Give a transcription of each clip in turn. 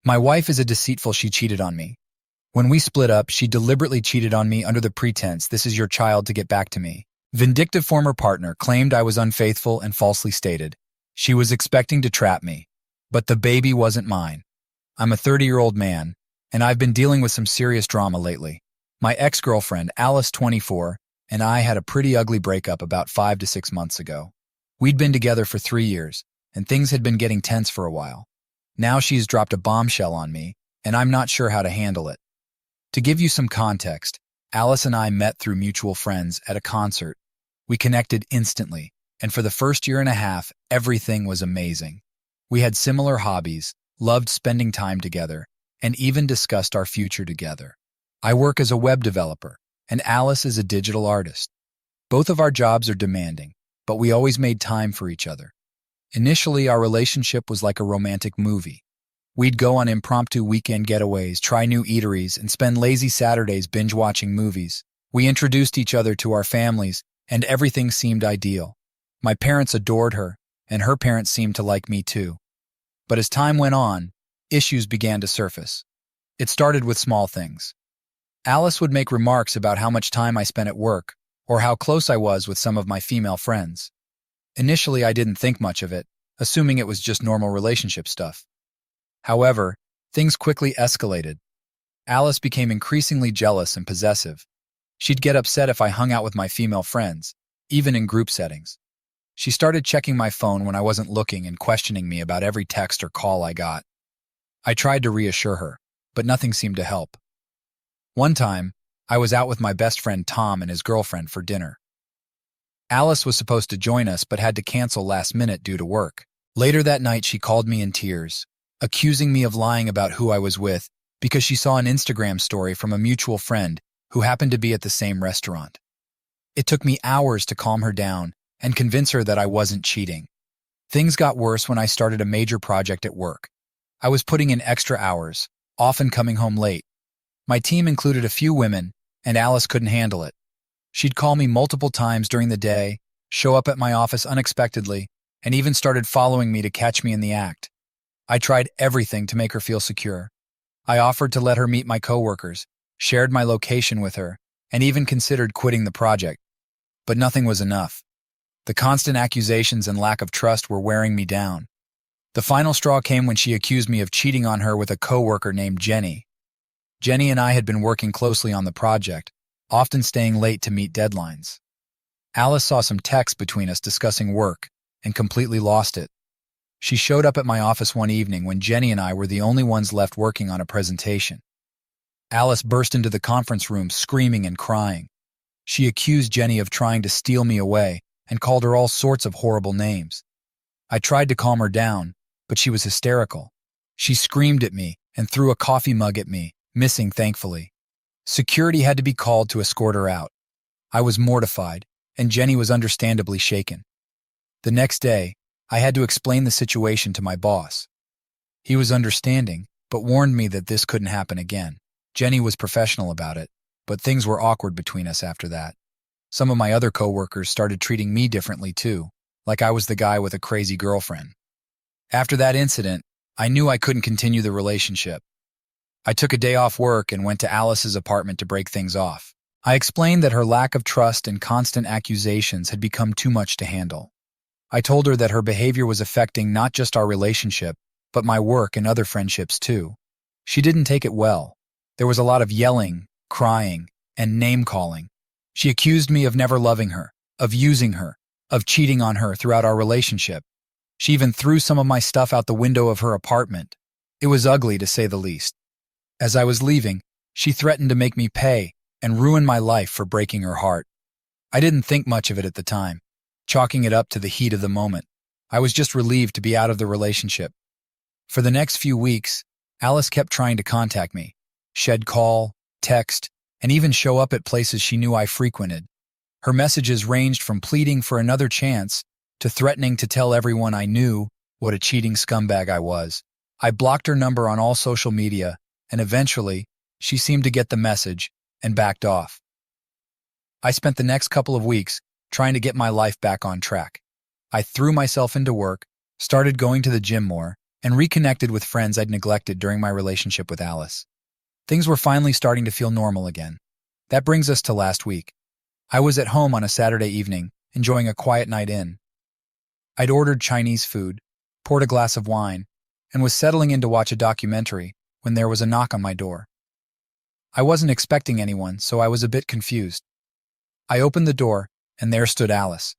My wife is a deceitful. She cheated on me. When we split up, she deliberately cheated on me under the pretense this is your child to get back to me. Vindictive former partner claimed I was unfaithful and falsely stated she was expecting to trap me. But the baby wasn't mine. I'm a 30-year-old man, and I've been dealing with some serious drama lately. My ex-girlfriend, Alice, 24, and I had a pretty ugly breakup about 5 to 6 months ago. We'd been together for 3 years, and things had been getting tense for a while. Now she's dropped a bombshell on me, and I'm not sure how to handle it. To give you some context, Alice and I met through mutual friends at a concert. We connected instantly, and for the first year and a half, everything was amazing. We had similar hobbies, loved spending time together, and even discussed our future together. I work as a web developer, and Alice is a digital artist. Both of our jobs are demanding, but we always made time for each other. Initially, our relationship was like a romantic movie. We'd go on impromptu weekend getaways, try new eateries, and spend lazy Saturdays binge-watching movies. We introduced each other to our families, and everything seemed ideal. My parents adored her, and her parents seemed to like me too. But as time went on, issues began to surface. It started with small things. Alice would make remarks about how much time I spent at work, or how close I was with some of my female friends. Initially, I didn't think much of it, assuming it was just normal relationship stuff. However, things quickly escalated. Alice became increasingly jealous and possessive. She'd get upset if I hung out with my female friends, even in group settings. She started checking my phone when I wasn't looking and questioning me about every text or call I got. I tried to reassure her, but nothing seemed to help. One time, I was out with my best friend Tom and his girlfriend for dinner. Alice was supposed to join us but had to cancel last minute due to work. Later that night, she called me in tears, accusing me of lying about who I was with because she saw an Instagram story from a mutual friend who happened to be at the same restaurant. It took me hours to calm her down and convince her that I wasn't cheating. Things got worse when I started a major project at work. I was putting in extra hours, often coming home late. My team included a few women, and Alice couldn't handle it. She'd call me multiple times during the day, show up at my office unexpectedly, and even started following me to catch me in the act. I tried everything to make her feel secure. I offered to let her meet my coworkers, shared my location with her, and even considered quitting the project. But nothing was enough. The constant accusations and lack of trust were wearing me down. The final straw came when she accused me of cheating on her with a coworker named Jenny. Jenny and I had been working closely on the project, often staying late to meet deadlines. Alice saw some texts between us discussing work and completely lost it. She showed up at my office one evening when Jenny and I were the only ones left working on a presentation. Alice burst into the conference room screaming and crying. She accused Jenny of trying to steal me away and called her all sorts of horrible names. I tried to calm her down, but she was hysterical. She screamed at me and threw a coffee mug at me, missing thankfully. Security had to be called to escort her out. I was mortified, and Jenny was understandably shaken. The next day, I had to explain the situation to my boss. He was understanding, but warned me that this couldn't happen again. Jenny was professional about it, but things were awkward between us after that. Some of my other coworkers started treating me differently too, like I was the guy with a crazy girlfriend. After that incident, I knew I couldn't continue the relationship. I took a day off work and went to Alice's apartment to break things off. I explained that her lack of trust and constant accusations had become too much to handle. I told her that her behavior was affecting not just our relationship, but my work and other friendships too. She didn't take it well. There was a lot of yelling, crying, and name-calling. She accused me of never loving her, of using her, of cheating on her throughout our relationship. She even threw some of my stuff out the window of her apartment. It was ugly, to say the least. As I was leaving, she threatened to make me pay and ruin my life for breaking her heart. I didn't think much of it at the time, chalking it up to the heat of the moment. I was just relieved to be out of the relationship. For the next few weeks, Alice kept trying to contact me. She'd call, text, and even show up at places she knew I frequented. Her messages ranged from pleading for another chance to threatening to tell everyone I knew what a cheating scumbag I was. I blocked her number on all social media, and eventually, she seemed to get the message and backed off. I spent the next couple of weeks trying to get my life back on track. I threw myself into work, started going to the gym more, and reconnected with friends I'd neglected during my relationship with Alice. Things were finally starting to feel normal again. That brings us to last week. I was at home on a Saturday evening, enjoying a quiet night in. I'd ordered Chinese food, poured a glass of wine, and was settling in to watch a documentary when there was a knock on my door. I wasn't expecting anyone, so I was a bit confused. I opened the door, and there stood Alice.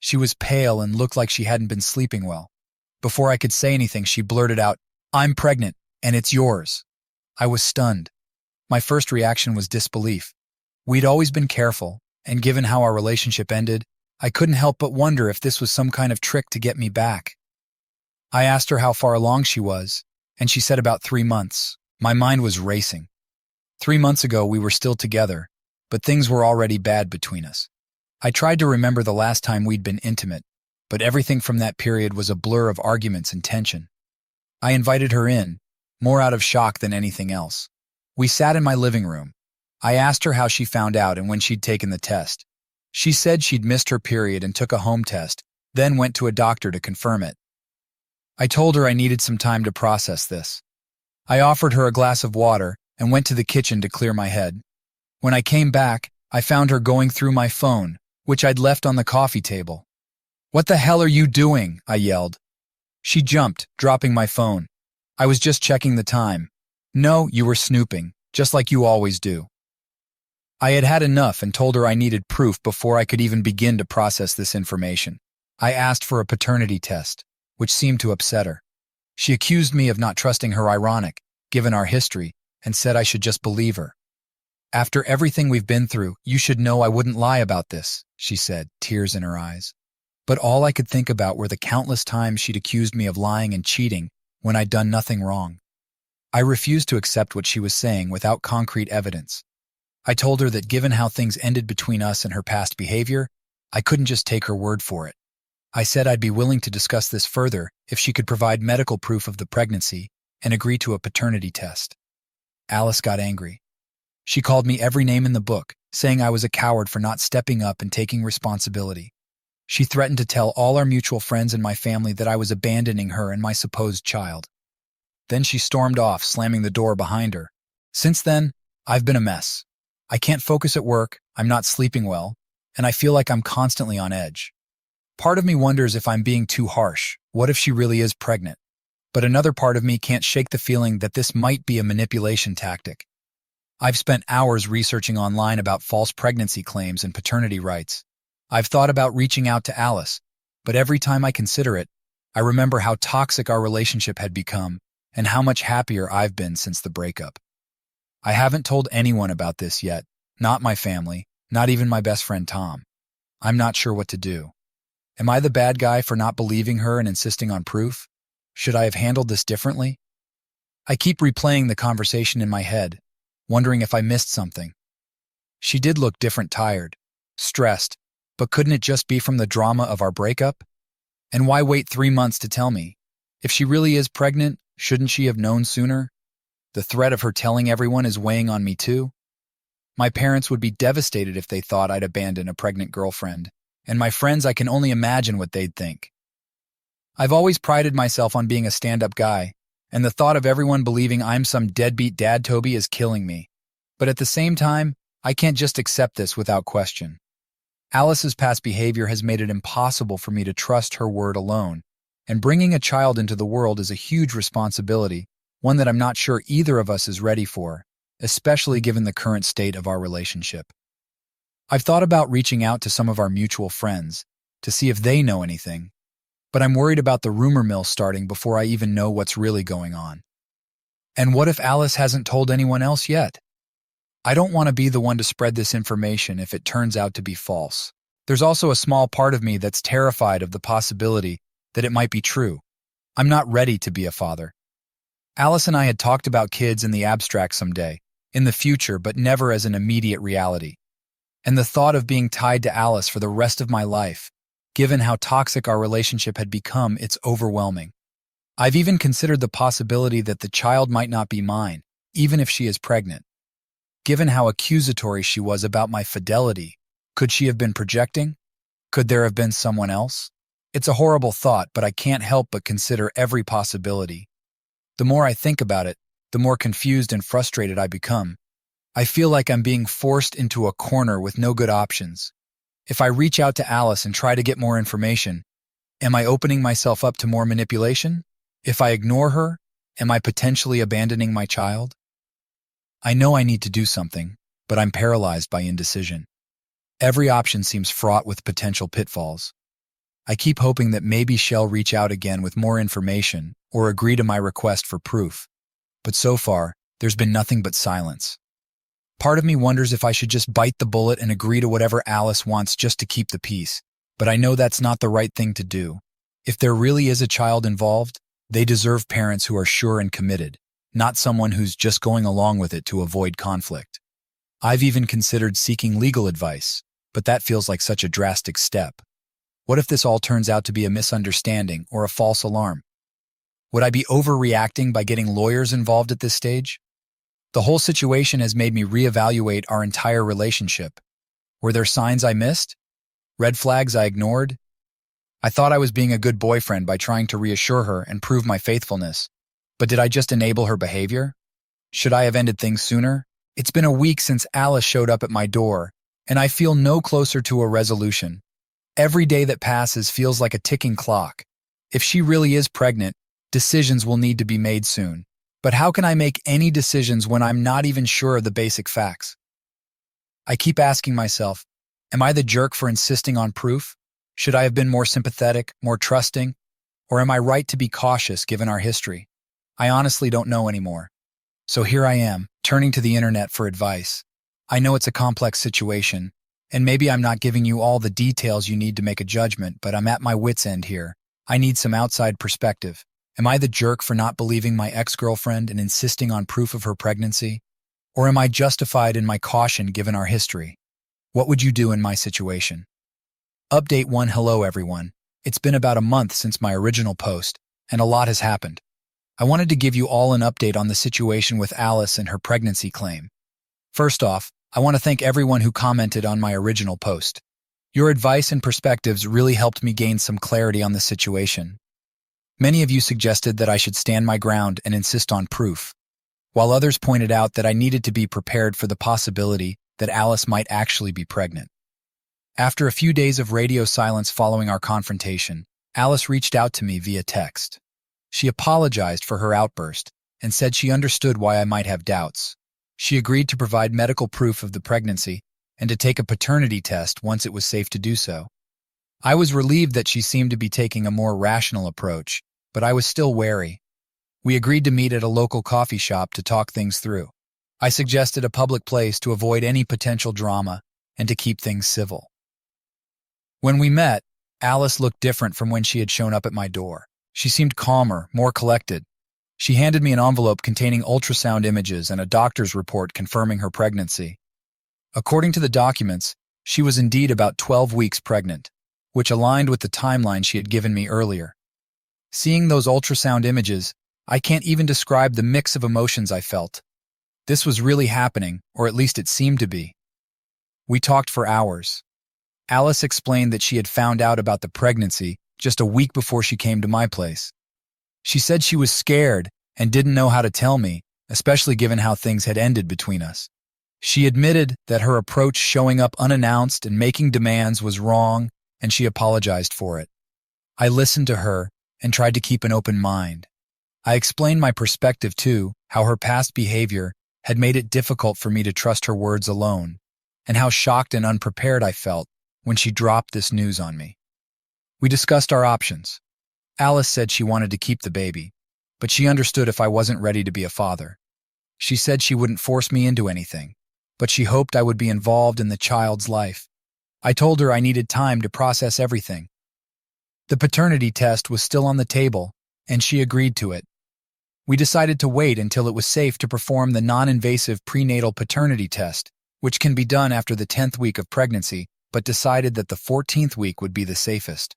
She was pale and looked like she hadn't been sleeping well. Before I could say anything, she blurted out, "I'm pregnant, and it's yours." I was stunned. My first reaction was disbelief. We'd always been careful, and given how our relationship ended, I couldn't help but wonder if this was some kind of trick to get me back. I asked her how far along she was, and she said about 3 months. My mind was racing. 3 months ago, we were still together, but things were already bad between us. I tried to remember the last time we'd been intimate, but everything from that period was a blur of arguments and tension. I invited her in, more out of shock than anything else. We sat in my living room. I asked her how she found out and when she'd taken the test. She said she'd missed her period and took a home test, then went to a doctor to confirm it. I told her I needed some time to process this. I offered her a glass of water and went to the kitchen to clear my head. When I came back, I found her going through my phone, which I'd left on the coffee table. "What the hell are you doing?" I yelled. She jumped, dropping my phone. "I was just checking the time." "No, you were snooping, just like you always do." I had had enough and told her I needed proof before I could even begin to process this information. I asked for a paternity test, which seemed to upset her. She accused me of not trusting her ironic, given our history, and said I should just believe her. "After everything we've been through, you should know I wouldn't lie about this," she said, tears in her eyes. But all I could think about were the countless times she'd accused me of lying and cheating when I'd done nothing wrong. I refused to accept what she was saying without concrete evidence. I told her that given how things ended between us and her past behavior, I couldn't just take her word for it. I said I'd be willing to discuss this further if she could provide medical proof of the pregnancy and agree to a paternity test. Alice got angry. She called me every name in the book, saying I was a coward for not stepping up and taking responsibility. She threatened to tell all our mutual friends and my family that I was abandoning her and my supposed child. Then she stormed off, slamming the door behind her. Since then, I've been a mess. I can't focus at work, I'm not sleeping well, and I feel like I'm constantly on edge. Part of me wonders if I'm being too harsh. What if she really is pregnant? But another part of me can't shake the feeling that this might be a manipulation tactic. I've spent hours researching online about false pregnancy claims and paternity rights. I've thought about reaching out to Alice, but every time I consider it, I remember how toxic our relationship had become and how much happier I've been since the breakup. I haven't told anyone about this yet, not my family, not even my best friend Tom. I'm not sure what to do. Am I the bad guy for not believing her and insisting on proof? Should I have handled this differently? I keep replaying the conversation in my head, wondering if I missed something. She did look different, tired, stressed, but couldn't it just be from the drama of our breakup? And why wait 3 months to tell me? If she really is pregnant, shouldn't she have known sooner? The threat of her telling everyone is weighing on me too. My parents would be devastated if they thought I'd abandoned a pregnant girlfriend, and my friends, I can only imagine what they'd think. I've always prided myself on being a stand-up guy, and the thought of everyone believing I'm some deadbeat dad Toby is killing me. But at the same time, I can't just accept this without question. Alice's past behavior has made it impossible for me to trust her word alone, and bringing a child into the world is a huge responsibility, one that I'm not sure either of us is ready for, especially given the current state of our relationship. I've thought about reaching out to some of our mutual friends to see if they know anything, but I'm worried about the rumor mill starting before I even know what's really going on. And what if Alice hasn't told anyone else yet? I don't want to be the one to spread this information if it turns out to be false. There's also a small part of me that's terrified of the possibility that it might be true. I'm not ready to be a father. Alice and I had talked about kids in the abstract someday, in the future, but never as an immediate reality. And the thought of being tied to Alice for the rest of my life, given how toxic our relationship had become, it's overwhelming. I've even considered the possibility that the child might not be mine, even if she is pregnant. Given how accusatory she was about my fidelity, could she have been projecting? Could there have been someone else? It's a horrible thought, but I can't help but consider every possibility. The more I think about it, the more confused and frustrated I become. I feel like I'm being forced into a corner with no good options. If I reach out to Alice and try to get more information, am I opening myself up to more manipulation? If I ignore her, am I potentially abandoning my child? I know I need to do something, but I'm paralyzed by indecision. Every option seems fraught with potential pitfalls. I keep hoping that maybe she'll reach out again with more information or agree to my request for proof. But so far, there's been nothing but silence. Part of me wonders if I should just bite the bullet and agree to whatever Alice wants just to keep the peace. But I know that's not the right thing to do. If there really is a child involved, they deserve parents who are sure and committed, not someone who's just going along with it to avoid conflict. I've even considered seeking legal advice, but that feels like such a drastic step. What if this all turns out to be a misunderstanding or a false alarm? Would I be overreacting by getting lawyers involved at this stage? The whole situation has made me reevaluate our entire relationship. Were there signs I missed? Red flags I ignored? I thought I was being a good boyfriend by trying to reassure her and prove my faithfulness. But did I just enable her behavior? Should I have ended things sooner? It's been a week since Alice showed up at my door, and I feel no closer to a resolution. Every day that passes feels like a ticking clock. If she really is pregnant, decisions will need to be made soon. But how can I make any decisions when I'm not even sure of the basic facts? I keep asking myself, am I the jerk for insisting on proof? Should I have been more sympathetic, more trusting? Or am I right to be cautious given our history? I honestly don't know anymore. So here I am, turning to the internet for advice. I know it's a complex situation, and maybe I'm not giving you all the details you need to make a judgment, but I'm at my wit's end here. I need some outside perspective. Am I the jerk for not believing my ex-girlfriend and insisting on proof of her pregnancy? Or am I justified in my caution given our history? What would you do in my situation? Update 1. Hello everyone. It's been about a month since my original post, and a lot has happened. I wanted to give you all an update on the situation with Alice and her pregnancy claim. First off, I want to thank everyone who commented on my original post. Your advice and perspectives really helped me gain some clarity on the situation. Many of you suggested that I should stand my ground and insist on proof, while others pointed out that I needed to be prepared for the possibility that Alice might actually be pregnant. After a few days of radio silence following our confrontation, Alice reached out to me via text. She apologized for her outburst and said she understood why I might have doubts. She agreed to provide medical proof of the pregnancy and to take a paternity test once it was safe to do so. I was relieved that she seemed to be taking a more rational approach, but I was still wary. We agreed to meet at a local coffee shop to talk things through. I suggested a public place to avoid any potential drama and to keep things civil. When we met, Alice looked different from when she had shown up at my door. She seemed calmer, more collected. She handed me an envelope containing ultrasound images and a doctor's report confirming her pregnancy. According to the documents, she was indeed about 12 weeks pregnant, which aligned with the timeline she had given me earlier. Seeing those ultrasound images, I can't even describe the mix of emotions I felt. This was really happening, or at least it seemed to be. We talked for hours. Alice explained that she had found out about the pregnancy just a week before she came to my place. She said she was scared and didn't know how to tell me, especially given how things had ended between us. She admitted that her approach showing up unannounced and making demands was wrong, and she apologized for it. I listened to her and tried to keep an open mind. I explained my perspective too, how her past behavior had made it difficult for me to trust her words alone, and how shocked and unprepared I felt when she dropped this news on me. We discussed our options. Alice said she wanted to keep the baby, but she understood if I wasn't ready to be a father. She said she wouldn't force me into anything, but she hoped I would be involved in the child's life. I told her I needed time to process everything. The paternity test was still on the table, and she agreed to it. We decided to wait until it was safe to perform the non-invasive prenatal paternity test, which can be done after the 10th week of pregnancy, but decided that the 14th week would be the safest.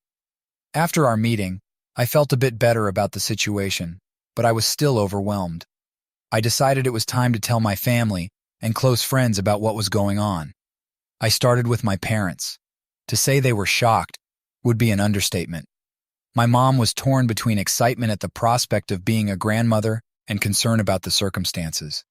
After our meeting, I felt a bit better about the situation, but I was still overwhelmed. I decided it was time to tell my family and close friends about what was going on. I started with my parents. To say they were shocked would be an understatement. My mom was torn between excitement at the prospect of being a grandmother and concern about the circumstances.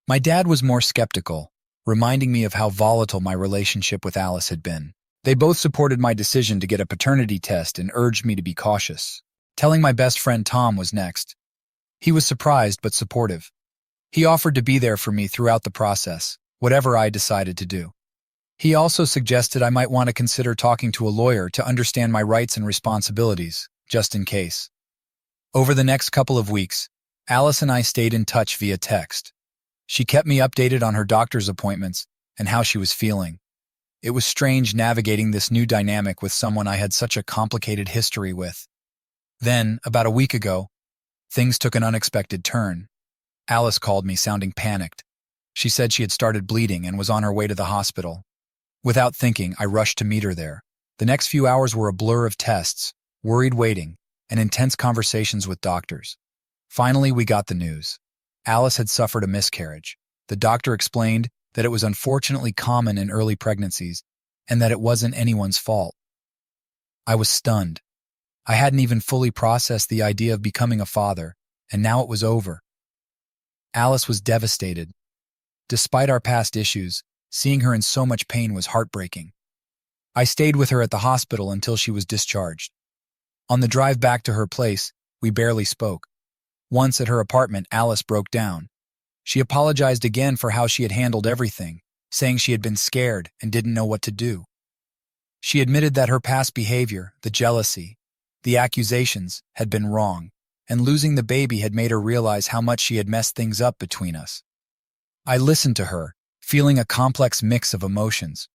My dad was more skeptical, reminding me of how volatile my relationship with Alice had been. They both supported my decision to get a paternity test and urged me to be cautious. Telling my best friend Tom was next. He was surprised but supportive. He offered to be there for me throughout the process, whatever I decided to do. He also suggested I might want to consider talking to a lawyer to understand my rights and responsibilities, just in case. Over the next couple of weeks, Alice and I stayed in touch via text. She kept me updated on her doctor's appointments and how she was feeling. It was strange navigating this new dynamic with someone I had such a complicated history with. Then, about a week ago, things took an unexpected turn. Alice called me sounding panicked. She said she had started bleeding and was on her way to the hospital. Without thinking, I rushed to meet her there. The next few hours were a blur of tests, worried waiting, and intense conversations with doctors. Finally, we got the news. Alice had suffered a miscarriage. The doctor explained that it was unfortunately common in early pregnancies and that it wasn't anyone's fault. I was stunned. I hadn't even fully processed the idea of becoming a father, and now it was over. Alice was devastated. Despite our past issues, seeing her in so much pain was heartbreaking. I stayed with her at the hospital until she was discharged. On the drive back to her place, we barely spoke. Once at her apartment, Alice broke down. She apologized again for how she had handled everything, saying she had been scared and didn't know what to do. She admitted that her past behavior, the jealousy, the accusations, had been wrong, and losing the baby had made her realize how much she had messed things up between us. I listened to her, feeling a complex mix of emotions.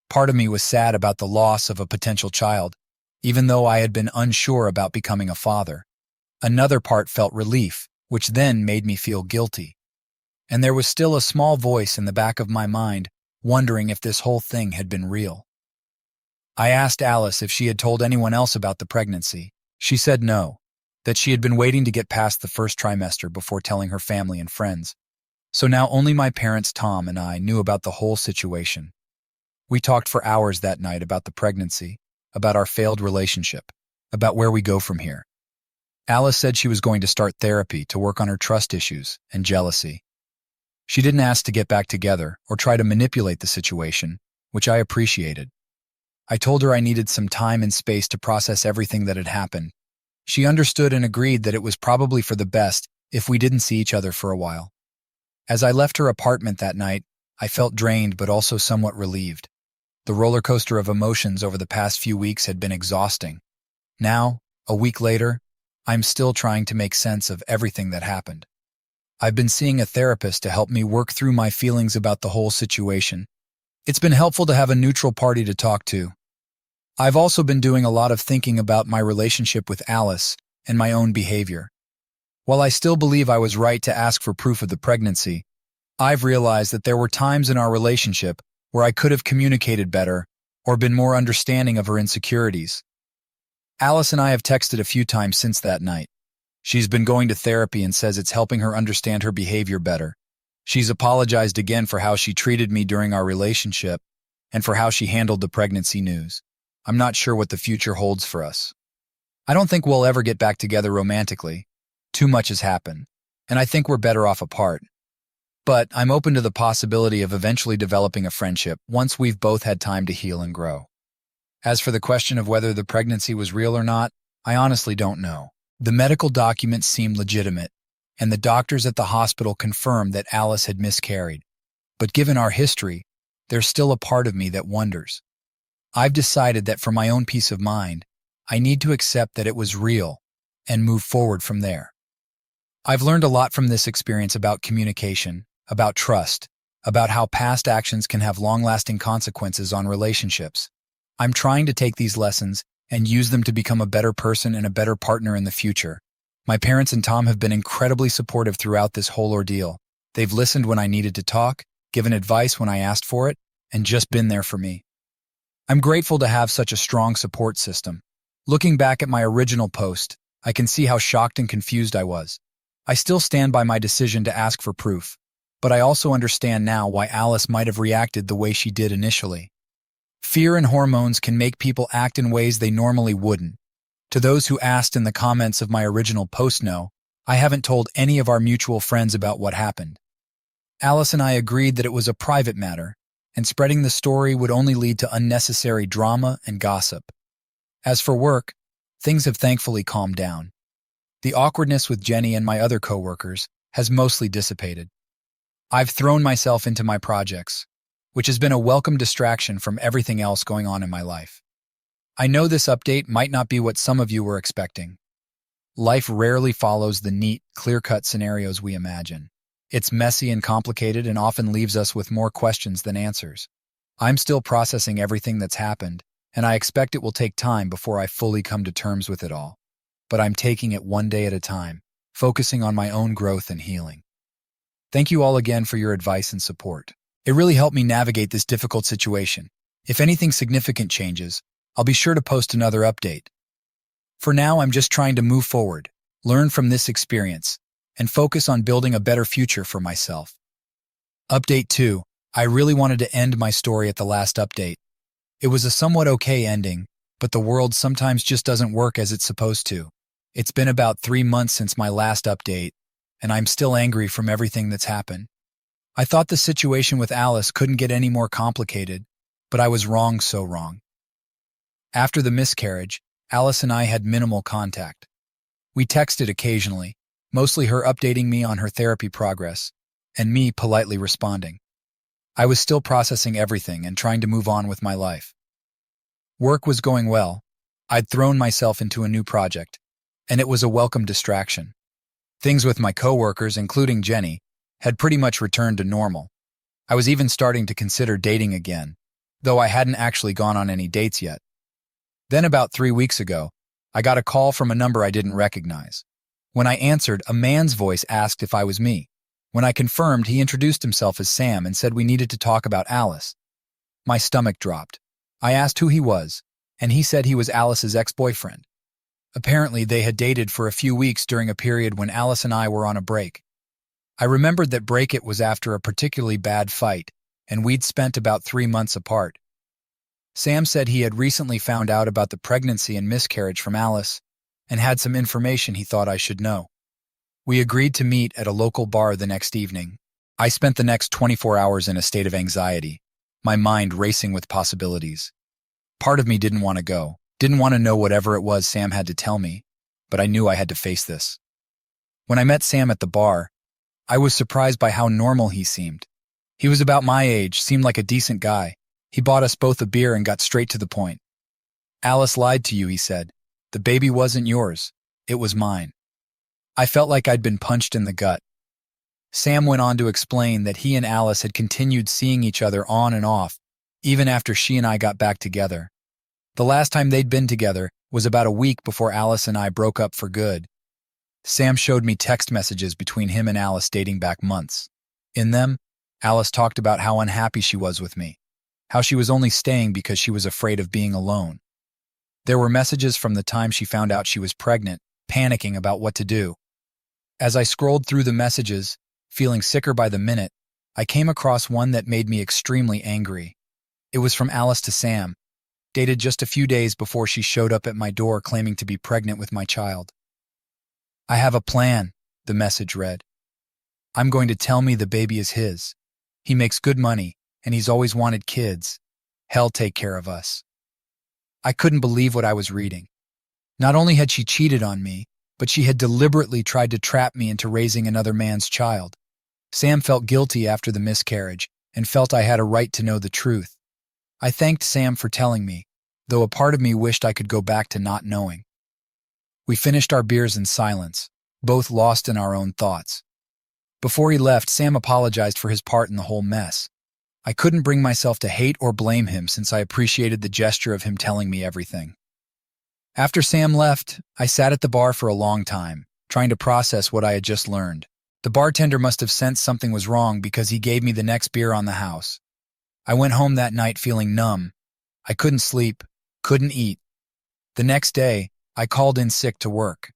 Part of me was sad about the loss of a potential child, even though I had been unsure about becoming a father. Another part felt relief, which then made me feel guilty. And there was still a small voice in the back of my mind, wondering if this whole thing had been real. I asked Alice if she had told anyone else about the pregnancy. She said no, that she had been waiting to get past the first trimester before telling her family and friends. So now only my parents, Tom, and I knew about the whole situation. We talked for hours that night about the pregnancy, about our failed relationship, about where we go from here. Alice said she was going to start therapy to work on her trust issues and jealousy. She didn't ask to get back together or try to manipulate the situation, which I appreciated. I told her I needed some time and space to process everything that had happened. She understood and agreed that it was probably for the best if we didn't see each other for a while. As I left her apartment that night, I felt drained but also somewhat relieved. The roller coaster of emotions over the past few weeks had been exhausting. Now, a week later, I'm still trying to make sense of everything that happened. I've been seeing a therapist to help me work through my feelings about the whole situation. It's been helpful to have a neutral party to talk to. I've also been doing a lot of thinking about my relationship with Alice and my own behavior. While I still believe I was right to ask for proof of the pregnancy, I've realized that there were times in our relationship where I could have communicated better or been more understanding of her insecurities. Alice and I have texted a few times since that night. She's been going to therapy and says it's helping her understand her behavior better. She's apologized again for how she treated me during our relationship and for how she handled the pregnancy news. I'm not sure what the future holds for us. I don't think we'll ever get back together romantically. Too much has happened, and I think we're better off apart. But I'm open to the possibility of eventually developing a friendship once we've both had time to heal and grow. As for the question of whether the pregnancy was real or not, I honestly don't know. The medical documents seemed legitimate, and the doctors at the hospital confirmed that Alice had miscarried. But given our history, there's still a part of me that wonders. I've decided that for my own peace of mind, I need to accept that it was real and move forward from there. I've learned a lot from this experience about communication, about trust, about how past actions can have long-lasting consequences on relationships. I'm trying to take these lessons and use them to become a better person and a better partner in the future. My parents and Tom have been incredibly supportive throughout this whole ordeal. They've listened when I needed to talk, given advice when I asked for it, and just been there for me. I'm grateful to have such a strong support system. Looking back at my original post, I can see how shocked and confused I was. I still stand by my decision to ask for proof, but I also understand now why Alice might have reacted the way she did initially. Fear and hormones can make people act in ways they normally wouldn't. To those who asked in the comments of my original post, no, I haven't told any of our mutual friends about what happened. Alice and I agreed that it was a private matter, and spreading the story would only lead to unnecessary drama and gossip. As for work, things have thankfully calmed down. The awkwardness with Jenny and my other coworkers has mostly dissipated. I've thrown myself into my projects, which has been a welcome distraction from everything else going on in my life. I know this update might not be what some of you were expecting. Life rarely follows the neat, clear-cut scenarios we imagine. It's messy and complicated and often leaves us with more questions than answers. I'm still processing everything that's happened, and I expect it will take time before I fully come to terms with it all. But I'm taking it one day at a time, focusing on my own growth and healing. Thank you all again for your advice and support. It really helped me navigate this difficult situation. If anything significant changes, I'll be sure to post another update. For now, I'm just trying to move forward, learn from this experience, and focus on building a better future for myself. Update 2. I really wanted to end my story at the last update. It was a somewhat okay ending, but the world sometimes just doesn't work as it's supposed to. It's been about 3 months since my last update, and I'm still angry from everything that's happened. I thought the situation with Alice couldn't get any more complicated, but I was wrong, so wrong. After the miscarriage, Alice and I had minimal contact. We texted occasionally, mostly her updating me on her therapy progress, and me politely responding. I was still processing everything and trying to move on with my life. Work was going well. I'd thrown myself into a new project, and it was a welcome distraction. Things with my coworkers, including Jenny, had pretty much returned to normal. I was even starting to consider dating again, though I hadn't actually gone on any dates yet. Then about 3 weeks ago, I got a call from a number I didn't recognize. When I answered, a man's voice asked if I was me. When I confirmed, he introduced himself as Sam and said we needed to talk about Alice. My stomach dropped. I asked who he was, and he said he was Alice's ex-boyfriend. Apparently, they had dated for a few weeks during a period when Alice and I were on a break. I remembered that break-it was after a particularly bad fight, and we'd spent about 3 months apart. Sam said he had recently found out about the pregnancy and miscarriage from Alice, and had some information he thought I should know. We agreed to meet at a local bar the next evening. I spent the next 24 hours in a state of anxiety, my mind racing with possibilities. Part of me didn't want to go, didn't want to know whatever it was Sam had to tell me, but I knew I had to face this. When I met Sam at the bar, I was surprised by how normal he seemed. He was about my age, seemed like a decent guy. He bought us both a beer and got straight to the point. "Alice lied to you," he said. "The baby wasn't yours. It was mine." I felt like I'd been punched in the gut. Sam went on to explain that he and Alice had continued seeing each other on and off, even after she and I got back together. The last time they'd been together was about a week before Alice and I broke up for good. Sam showed me text messages between him and Alice dating back months. In them, Alice talked about how unhappy she was with me, how she was only staying because she was afraid of being alone. There were messages from the time she found out she was pregnant, panicking about what to do. As I scrolled through the messages, feeling sicker by the minute, I came across one that made me extremely angry. It was from Alice to Sam, dated just a few days before she showed up at my door claiming to be pregnant with my child. "I have a plan," the message read. "I'm going to tell me the baby is his. He makes good money, and he's always wanted kids. He'll take care of us." I couldn't believe what I was reading. Not only had she cheated on me, but she had deliberately tried to trap me into raising another man's child. Sam felt guilty after the miscarriage and felt I had a right to know the truth. I thanked Sam for telling me, though a part of me wished I could go back to not knowing. We finished our beers in silence, both lost in our own thoughts. Before he left, Sam apologized for his part in the whole mess. I couldn't bring myself to hate or blame him since I appreciated the gesture of him telling me everything. After Sam left, I sat at the bar for a long time, trying to process what I had just learned. The bartender must have sensed something was wrong because he gave me the next beer on the house. I went home that night feeling numb. I couldn't sleep, couldn't eat. The next day, I called in sick to work.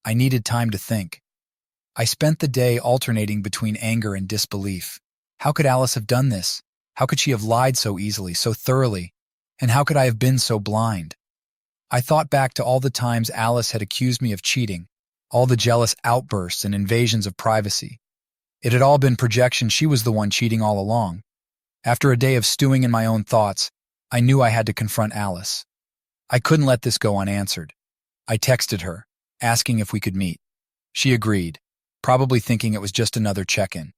I needed time to think. I spent the day alternating between anger and disbelief. How could Alice have done this? How could she have lied so easily, so thoroughly? And how could I have been so blind? I thought back to all the times Alice had accused me of cheating, all the jealous outbursts and invasions of privacy. It had all been projection. She was the one cheating all along. After a day of stewing in my own thoughts, I knew I had to confront Alice. I couldn't let this go unanswered. I texted her, asking if we could meet. She agreed, probably thinking it was just another check-in.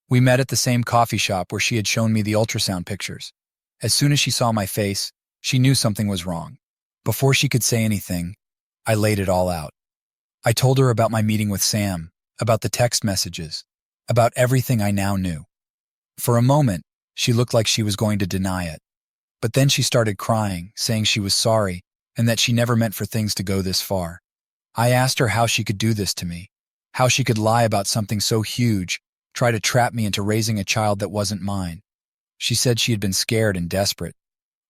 We met at the same coffee shop where she had shown me the ultrasound pictures. As soon as she saw my face, she knew something was wrong. Before she could say anything, I laid it all out. I told her about my meeting with Sam, about the text messages, about everything I now knew. For a moment, she looked like she was going to deny it. But then she started crying, saying she was sorry and that she never meant for things to go this far. I asked her how she could do this to me, how she could lie about something so huge, try to trap me into raising a child that wasn't mine. She said she had been scared and desperate,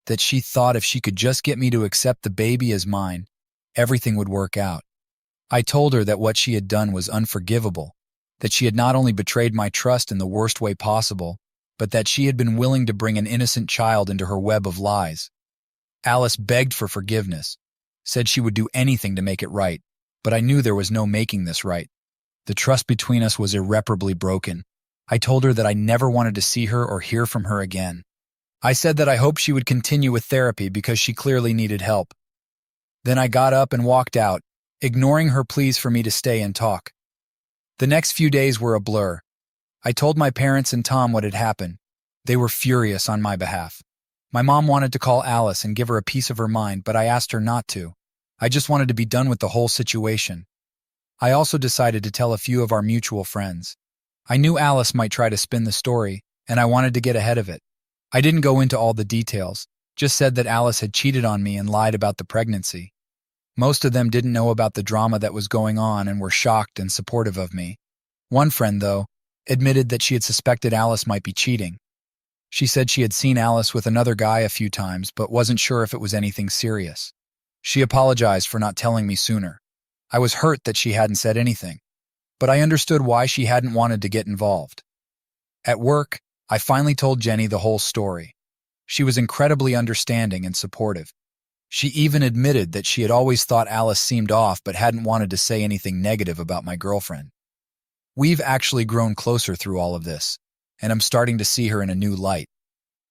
that she thought if she could just get me to accept the baby as mine, everything would work out. I told her that what she had done was unforgivable, that she had not only betrayed my trust in the worst way possible, but that she had been willing to bring an innocent child into her web of lies. Alice begged for forgiveness, said she would do anything to make it right, but I knew there was no making this right. The trust between us was irreparably broken. I told her that I never wanted to see her or hear from her again. I said that I hoped she would continue with therapy because she clearly needed help. Then I got up and walked out, ignoring her pleas for me to stay and talk. The next few days were a blur. I told my parents and Tom what had happened. They were furious on my behalf. My mom wanted to call Alice and give her a piece of her mind, but I asked her not to. I just wanted to be done with the whole situation. I also decided to tell a few of our mutual friends. I knew Alice might try to spin the story, and I wanted to get ahead of it. I didn't go into all the details, just said that Alice had cheated on me and lied about the pregnancy. Most of them didn't know about the drama that was going on and were shocked and supportive of me. One friend, though, admitted that she had suspected Alice might be cheating. She said she had seen Alice with another guy a few times, but wasn't sure if it was anything serious. She apologized for not telling me sooner. I was hurt that she hadn't said anything, but I understood why she hadn't wanted to get involved. At work, I finally told Jenny the whole story. She was incredibly understanding and supportive. She even admitted that she had always thought Alice seemed off but hadn't wanted to say anything negative about my girlfriend. We've actually grown closer through all of this, and I'm starting to see her in a new light.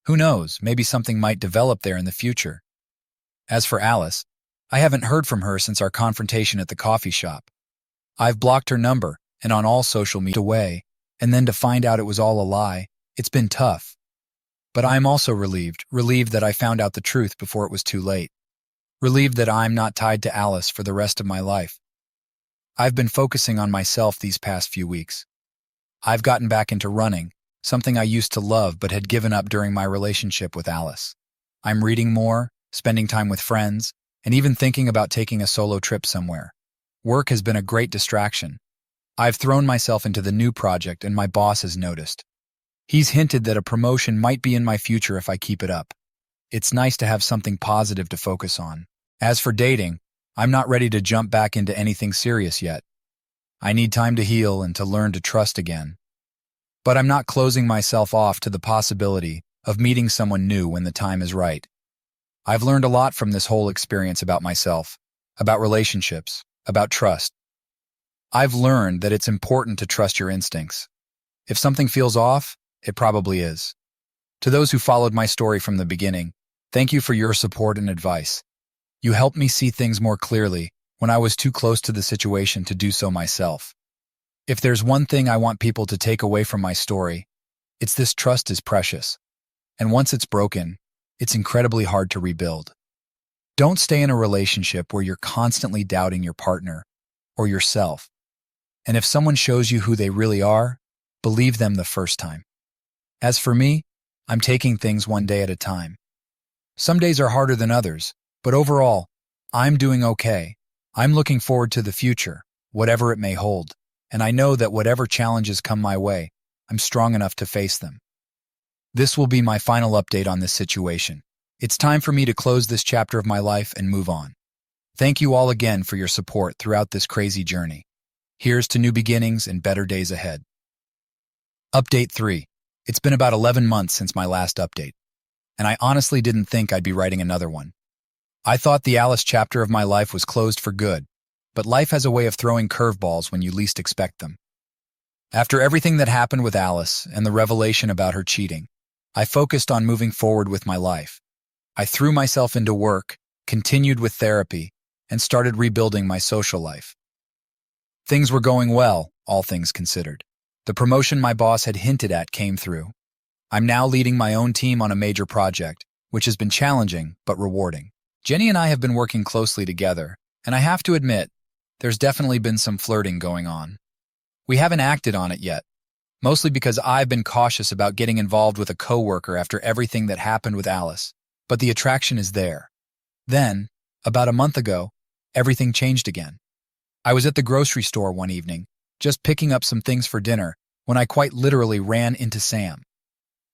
Who knows, maybe something might develop there in the future. As for Alice, I haven't heard from her since our confrontation at the coffee shop. I've blocked her number and on all social media away, and then to find out it was all a lie, it's been tough. But I'm also relieved that I found out the truth before it was too late. Relieved that I'm not tied to Alice for the rest of my life. I've been focusing on myself these past few weeks. I've gotten back into running, something I used to love but had given up during my relationship with Alice. I'm reading more, spending time with friends, and even thinking about taking a solo trip somewhere. Work has been a great distraction. I've thrown myself into the new project and my boss has noticed. He's hinted that a promotion might be in my future if I keep it up. It's nice to have something positive to focus on. As for dating, I'm not ready to jump back into anything serious yet. I need time to heal and to learn to trust again. But I'm not closing myself off to the possibility of meeting someone new when the time is right. I've learned a lot from this whole experience about myself, about relationships, about trust. I've learned that it's important to trust your instincts. If something feels off, it probably is. To those who followed my story from the beginning, thank you for your support and advice. You helped me see things more clearly when I was too close to the situation to do so myself. If there's one thing I want people to take away from my story, it's this: trust is precious. And once it's broken, it's incredibly hard to rebuild. Don't stay in a relationship where you're constantly doubting your partner or yourself. And if someone shows you who they really are, believe them the first time. As for me, I'm taking things one day at a time. Some days are harder than others, but overall, I'm doing okay. I'm looking forward to the future, whatever it may hold, and I know that whatever challenges come my way, I'm strong enough to face them. This will be my final update on this situation. It's time for me to close this chapter of my life and move on. Thank you all again for your support throughout this crazy journey. Here's to new beginnings and better days ahead. Update 3. It's been about 11 months since my last update, and I honestly didn't think I'd be writing another one. I thought the Alice chapter of my life was closed for good, but life has a way of throwing curveballs when you least expect them. After everything that happened with Alice and the revelation about her cheating, I focused on moving forward with my life. I threw myself into work, continued with therapy, and started rebuilding my social life. Things were going well, all things considered. The promotion my boss had hinted at came through. I'm now leading my own team on a major project, which has been challenging but rewarding. Jenny and I have been working closely together, and I have to admit, there's definitely been some flirting going on. We haven't acted on it yet, mostly because I've been cautious about getting involved with a coworker after everything that happened with Alice, but the attraction is there. Then, about a month ago, everything changed again. I was at the grocery store one evening, just picking up some things for dinner, when I quite literally ran into Sam.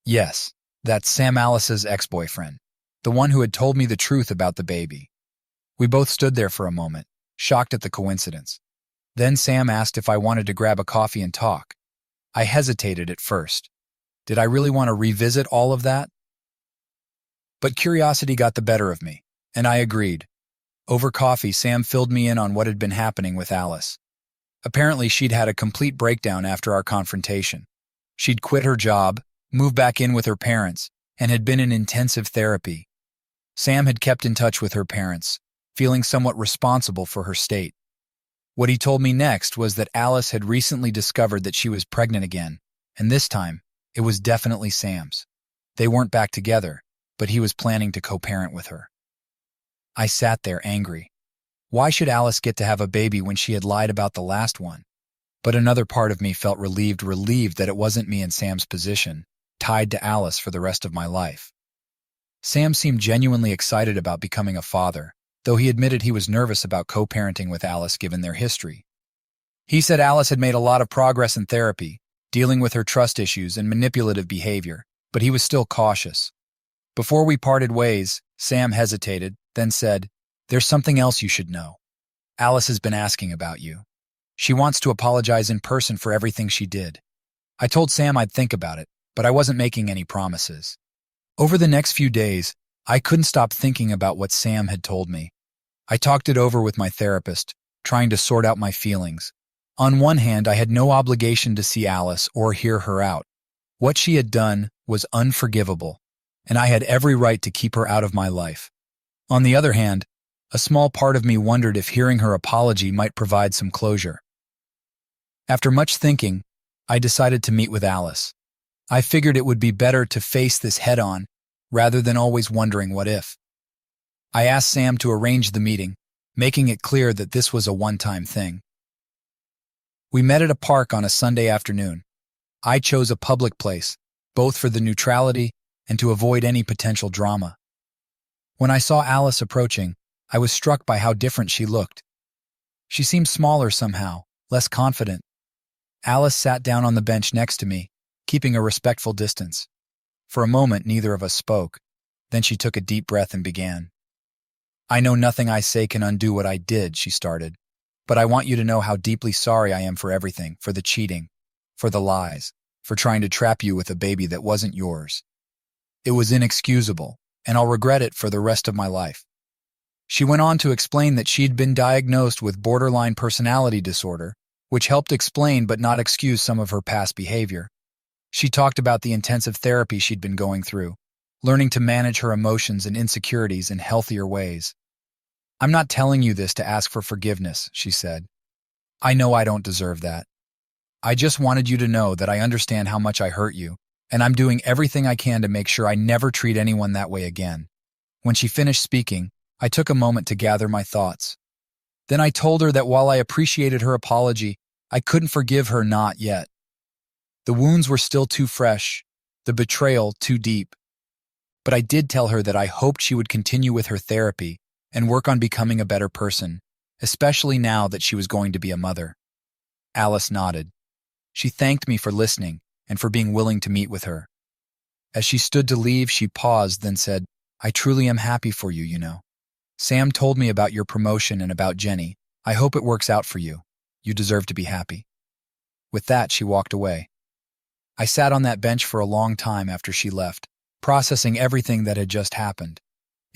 Yes, that's Sam, Alice's ex-boyfriend, the one who had told me the truth about the baby. We both stood there for a moment, shocked at the coincidence. Then Sam asked if I wanted to grab a coffee and talk. I hesitated at first. Did I really want to revisit all of that? But curiosity got the better of me, and I agreed. Over coffee, Sam filled me in on what had been happening with Alice. Apparently, she'd had a complete breakdown after our confrontation. She'd quit her job, moved back in with her parents, and had been in intensive therapy. Sam had kept in touch with her parents, feeling somewhat responsible for her state. What he told me next was that Alice had recently discovered that she was pregnant again, and this time, it was definitely Sam's. They weren't back together, but he was planning to co-parent with her. I sat there angry. Why should Alice get to have a baby when she had lied about the last one? But another part of me felt relieved that it wasn't me in Sam's position, tied to Alice for the rest of my life. Sam seemed genuinely excited about becoming a father, though he admitted he was nervous about co-parenting with Alice given their history. He said Alice had made a lot of progress in therapy, dealing with her trust issues and manipulative behavior, but he was still cautious. Before we parted ways, Sam hesitated, then said, "There's something else you should know. Alice has been asking about you. She wants to apologize in person for everything she did." I told Sam I'd think about it, but I wasn't making any promises. Over the next few days, I couldn't stop thinking about what Sam had told me. I talked it over with my therapist, trying to sort out my feelings. On one hand, I had no obligation to see Alice or hear her out. What she had done was unforgivable, and I had every right to keep her out of my life. On the other hand, a small part of me wondered if hearing her apology might provide some closure. After much thinking, I decided to meet with Alice. I figured it would be better to face this head-on, rather than always wondering what if. I asked Sam to arrange the meeting, making it clear that this was a one-time thing. We met at a park on a Sunday afternoon. I chose a public place, both for the neutrality and to avoid any potential drama. When I saw Alice approaching, I was struck by how different she looked. She seemed smaller somehow, less confident. Alice sat down on the bench next to me, keeping a respectful distance. For a moment, neither of us spoke. Then she took a deep breath and began. "I know nothing I say can undo what I did," she started. "But I want you to know how deeply sorry I am for everything, for the cheating, for the lies, for trying to trap you with a baby that wasn't yours. It was inexcusable, and I'll regret it for the rest of my life." She went on to explain that she'd been diagnosed with borderline personality disorder, which helped explain but not excuse some of her past behavior. She talked about the intensive therapy she'd been going through, learning to manage her emotions and insecurities in healthier ways. "I'm not telling you this to ask for forgiveness," she said. "I know I don't deserve that. I just wanted you to know that I understand how much I hurt you, and I'm doing everything I can to make sure I never treat anyone that way again." When she finished speaking, I took a moment to gather my thoughts. Then I told her that while I appreciated her apology, I couldn't forgive her not yet. The wounds were still too fresh, the betrayal too deep. But I did tell her that I hoped she would continue with her therapy and work on becoming a better person, especially now that she was going to be a mother. Alice nodded. She thanked me for listening and for being willing to meet with her. As she stood to leave, she paused, then said, "I truly am happy for you, you know. Sam told me about your promotion and about Jenny. I hope it works out for you. You deserve to be happy." With that, she walked away. I sat on that bench for a long time after she left, processing everything that had just happened.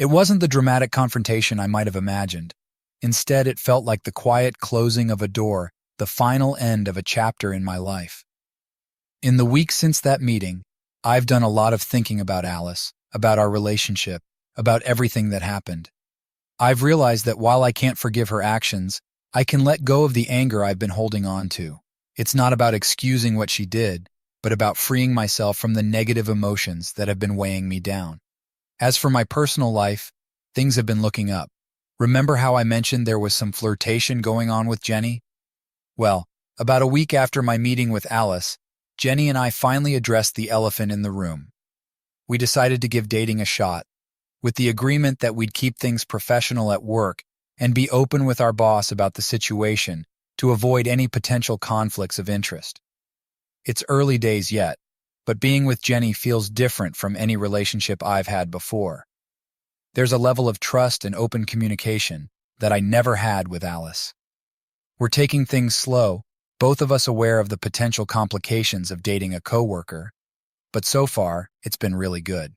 It wasn't the dramatic confrontation I might have imagined. Instead, it felt like the quiet closing of a door, the final end of a chapter in my life. In the weeks since that meeting, I've done a lot of thinking about Alice, about our relationship, about everything that happened. I've realized that while I can't forgive her actions, I can let go of the anger I've been holding on to. It's not about excusing what she did, but about freeing myself from the negative emotions that have been weighing me down. As for my personal life, things have been looking up. Remember how I mentioned there was some flirtation going on with Jenny? Well, about a week after my meeting with Alice, Jenny and I finally addressed the elephant in the room. We decided to give dating a shot, with the agreement that we'd keep things professional at work and be open with our boss about the situation to avoid any potential conflicts of interest. It's early days yet, but being with Jenny feels different from any relationship I've had before. There's a level of trust and open communication that I never had with Alice. We're taking things slow, both of us aware of the potential complications of dating a coworker, but so far, it's been really good.